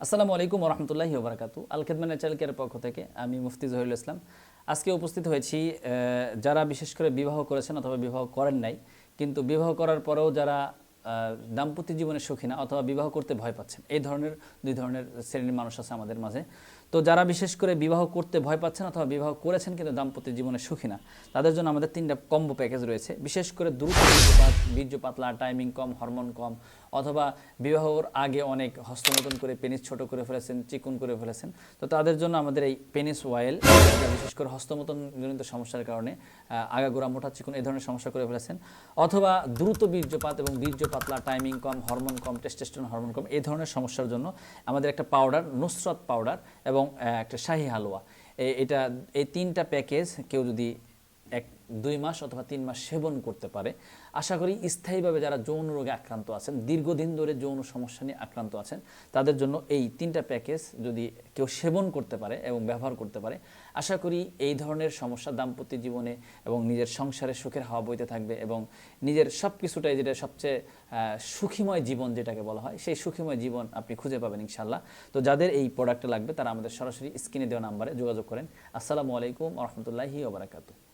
আসসালামু আলাইকুম ওয়া রাহমাতুল্লাহি ওয়া বারাকাতু। আল খিদমা ন্যাচারাল কেয়ারের পক্ষ থেকে আমি মুফতি জহিরুল ইসলাম। আজকে উপস্থিত হয়েছি যারা বিশেষ করে বিবাহ করেছেন অথবা বিবাহ করেন নাই, কিন্তু বিবাহ করার পরেও যারা দাম্পত্য জীবনে সুখী না অথবা বিবাহ করতে ভয় পাচ্ছেন, এই ধরনের দুই ধরনের শ্রেণীর মানুষ আছে আমাদের মাঝে। তো যারা বিশেষ করে বিবাহ করতে ভয় পাচ্ছেন অথবা বিবাহ করেছেন কিন্তু দাম্পত্য জীবনে সুখী না, তাদের জন্য আমাদের 3টা কম্বো প্যাকেজ রয়েছে। বিশেষ করে দ্রুত বীর্যপাত, বীর্য পাতলা, টাইমিং কম, হরমোন কম, অথবা বিবাহর আগে অনেক হস্তমোদন করে পেনিস ছোট করে ফেলেছেন, চিকন করে ফেলেছেন, তো তাদের জন্য আমাদের এই পেনিস অয়েল, বিশেষ করে হস্তমোদন জনিত সমস্যার কারণে আগাগোড়া মোটা চিকন এই ধরনের সমস্যা করে ফেলেছেন, অথবা দ্রুত বীর্যপাত এবং বীর্য পাতলা, টাইমিং কম, হরমোন কম, টেস্টোস্টেরন হরমোন কম, এই ধরনের সমস্যার জন্য আমাদের একটা পাউডার, নুসরত পাউডার এবং একটা শাহী হালুয়া, এটা এই 3টা প্যাকেজ কেউ যদি 2 মাস অথবা 3 মাস সেবন করতে পারে, আশা করি স্থায়ীভাবে যারা যৌন রোগে আক্রান্ত আছেন, দীর্ঘদিন ধরে যৌন সমস্যা নিয়ে আক্রান্ত আছেন, তাদের জন্য এই 3টা প্যাকেজ যদি কেউ সেবন করতে পারে এবং ব্যবহার করতে পারে, আশা করি এই ধরনের সমস্যা দাম্পত্য জীবনে এবং নিজের সংসারে সুখের হাওয়া বইতে থাকবে এবং নিজের সব কিছুটাই, যেটা সবচেয়ে সুখীময় জীবন যেটাকে বলা হয়, সেই সুখীময় জীবন আপনি খুঁজে পাবেন ইনশাল্লাহ। তো যাদের এই প্রোডাক্টটা লাগবে তারা আমাদের সরাসরি স্ক্রিনে দেওয়া নাম্বারে যোগাযোগ করেন। আসসালামু আলাইকুম ওয়া রাহমাতুল্লাহি ওয়া বারাকাতুহু।